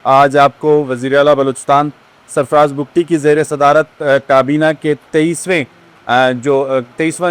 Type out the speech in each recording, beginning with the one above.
آج آپ کو وزیر اعلیٰ بلوچستان سرفراز بگٹی کی زیر صدارت کابینہ کے تیئیسواں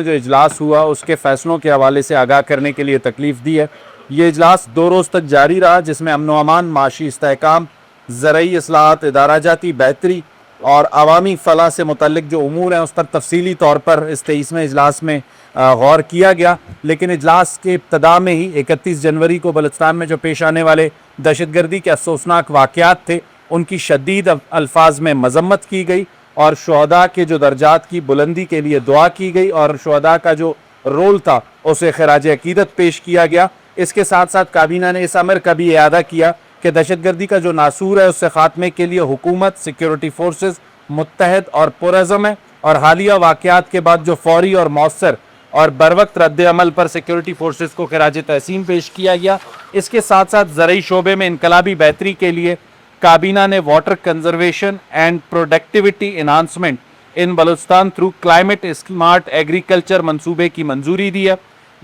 جو اجلاس ہوا اس کے فیصلوں کے حوالے سے آگاہ کرنے کے لیے تکلیف دی ہے۔ یہ اجلاس 2 روز تک جاری رہا، جس میں امن و امان، معاشی استحکام، زرعی اصلاحات، ادارہ جاتی بہتری اور عوامی فلاح سے متعلق جو امور ہیں اس پر تفصیلی طور پر اس 23ویں اجلاس میں غور کیا گیا۔ لیکن اجلاس کے ابتدا میں ہی 31 جنوری کو بلوچستان میں جو پیش آنے والے دہشت گردی کے افسوسناک واقعات تھے ان کی شدید الفاظ میں مذمت کی گئی اور شہداء کے جو درجات کی بلندی کے لیے دعا کی گئی اور شہداء کا جو رول تھا اسے خراج عقیدت پیش کیا گیا۔ اس کے ساتھ ساتھ کابینہ نے اس امر کا بھی اعادہ کیا کہ دہشت گردی کا جو ناسور ہے اس سے خاتمے کے لیے حکومت، سیکیورٹی فورسز متحد اور پرعزم ہے، اور حالیہ واقعات کے بعد جو فوری اور مؤثر اور بروقت رد عمل پر سیکیورٹی فورسز کو خراج تحسین پیش کیا گیا۔ اس کے ساتھ ساتھ زرعی شعبے میں انقلابی بہتری کے لیے کابینہ نے water conservation and productivity enhancement in Balochistan through climate smart agriculture منصوبے کی منظوری دی ہے،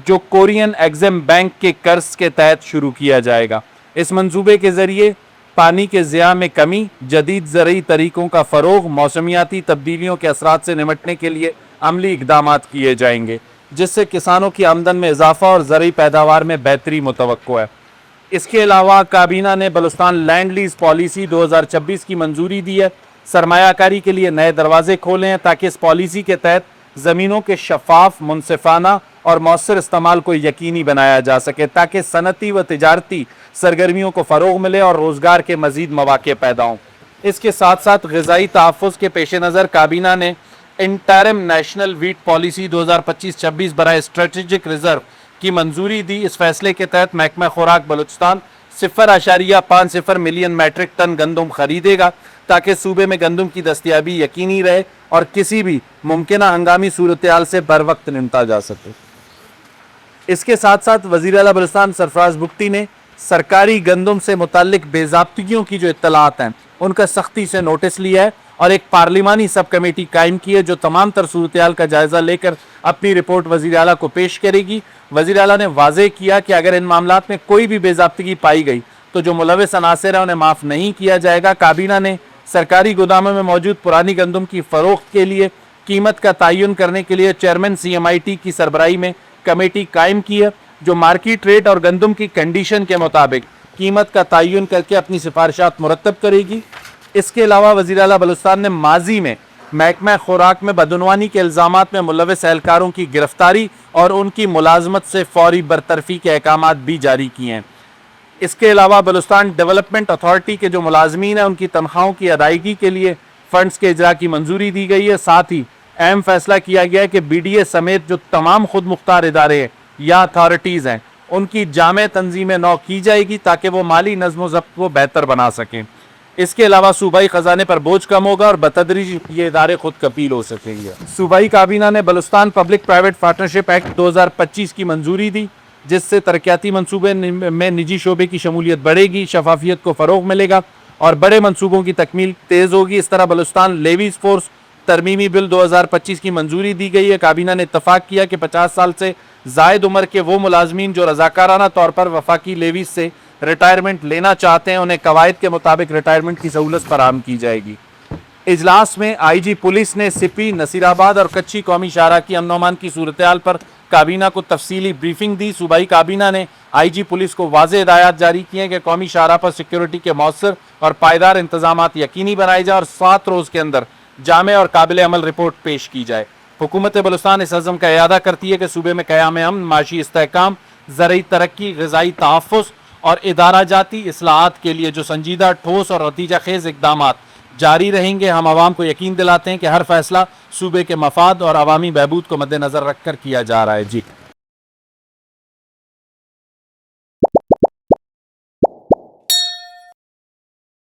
جو کورین ایگزم بینک کے قرض کے تحت شروع کیا جائے گا۔ اس منصوبے کے ذریعے پانی کے ضیاع میں کمی، جدید زرعی طریقوں کا فروغ، موسمیاتی تبدیلیوں کے اثرات سے نمٹنے کے لیے عملی اقدامات کیے جائیں گے، جس سے کسانوں کی آمدن میں اضافہ اور زرعی پیداوار میں بہتری متوقع ہے۔ اس کے علاوہ کابینہ نے بلوچستان لینڈ لیز پالیسی 2026 کی منظوری دی ہے۔ سرمایہ کاری کے لیے نئے دروازے کھولے ہیں تاکہ اس پالیسی کے تحت زمینوں کے شفاف، منصفانہ اور مؤثر استعمال کو یقینی بنایا جا سکے، تاکہ صنعتی و تجارتی سرگرمیوں کو فروغ ملے اور روزگار کے مزید مواقع پیدا ہوں۔ اس کے ساتھ ساتھ غذائی تحفظ کے پیش نظر کابینہ نے انٹرم نیشنل ویٹ پالیسی 2025-26 برائے اسٹریٹجک ریزرو کی منظوری دی۔ اس فیصلے کے تحت محکمہ خوراک بلوچستان 0.50 ملین میٹرک ٹن گندم خریدے گا، تاکہ صوبے میں گندم کی دستیابی یقینی رہے اور کسی بھی ممکنہ ہنگامی صورتحال سے بروقت نمٹا جا سکے۔ اس کے ساتھ ساتھ وزیر اعلیٰ بلوچستان سرفراز بگٹی نے سرکاری گندم سے متعلق بے ضابطگیوں کی جو اطلاعات ہیں ان کا سختی سے نوٹس لیا ہے اور ایک پارلیمانی سب کمیٹی قائم کی ہے جو تمام تر صورتحال کا جائزہ لے کر اپنی رپورٹ وزیر اعلیٰ کو پیش کرے گی۔ وزیر اعلیٰ نے واضح کیا کہ اگر ان معاملات میں کوئی بھی بے ضابطگی پائی گئی تو جو ملوث عناصر ہیں انہیں معاف نہیں کیا جائے گا۔ کابینہ نے سرکاری گوداموں میں موجود پرانی گندم کی فروخت کے لیے قیمت کا تعین کرنے کے لیے چیئرمین CMIT کی سربراہی میں کمیٹی قائم کی ہے، جو مارکیٹ ریٹ اور گندم کی کنڈیشن کے مطابق قیمت کا تعین کر کے اپنی سفارشات مرتب کرے گی۔ اس کے علاوہ وزیر اعلیٰ بلوچستان نے ماضی میں محکمہ خوراک میں بدعنوانی کے الزامات میں ملوث اہلکاروں کی گرفتاری اور ان کی ملازمت سے فوری برطرفی کے احکامات بھی جاری کیے ہیں۔ اس کے علاوہ بلوچستان ڈیولپمنٹ اتھارٹی کے جو ملازمین ہیں ان کی تنخواہوں کی ادائیگی کے لیے فنڈز کے اجرا کی منظوری دی گئی ہے۔ ساتھ ہی اہم فیصلہ کیا گیا ہے کہ BDA سمیت جو تمام خود مختار ادارے ہیں یا اتھارٹیز ہیں ان کی جامع تنظیم نو کی جائے گی تاکہ وہ مالی نظم و ضبط کو بہتر بنا سکیں۔ اس کے علاوہ صوبائی خزانے پر بوجھ کم ہوگا اور بتدریج یہ ادارے خود کفیل ہو سکیں گے۔ صوبائی کابینہ نے Balochistan public private partnership act 2025 کی منظوری دی، جس سے ترقیاتی منصوبے میں نجی شعبے کی شمولیت بڑھے گی، شفافیت کو فروغ ملے گا اور بڑے منصوبوں کی تکمیل تیز ہوگی۔ اس طرح بلوچستان لیویز فورس ترمیمی بل 2025 کی منظوری دی گئی ہے۔ کابینہ نے اتفاق کیا کہ 50 سال سے زائد عمر کے وہ ملازمین جو رضاکارانہ طور پر وفاقی لیویز سے ریٹائرمنٹ لینا چاہتے ہیں انہیں قواعد کے مطابق ریٹائرمنٹ کی سہولت فراہم کی جائے گی۔ اجلاس میں IG پولیس نے سپی، نصیر آباد اور کچھی قومی شاہراہ کی امن و امان کی صورتحال پر کابینہ کو تفصیلی بریفنگ دی۔ صوبائی کابینہ نے IG پولیس کو واضح ہدایات جاری کی ہیں کہ قومی شاہراہ پر سیکیورٹی کے مؤثر اور پائیدار انتظامات یقینی بنائے جائیں اور 7 روز کے اندر جامع اور قابل عمل رپورٹ پیش کی جائے۔ حکومت بلوچستان اس عزم کا اعادہ کرتی ہے کہ صوبے میں قیام امن، معاشی استحکام، زرعی ترقی، غذائی تحفظ اور ادارہ جاتی اصلاحات کے لیے جو سنجیدہ، ٹھوس اور نتیجہ خیز اقدامات جاری رہیں گے۔ ہم عوام کو یقین دلاتے ہیں کہ ہر فیصلہ صوبے کے مفاد اور عوامی بہبود کو مد نظر رکھ کر کیا جا رہا ہے۔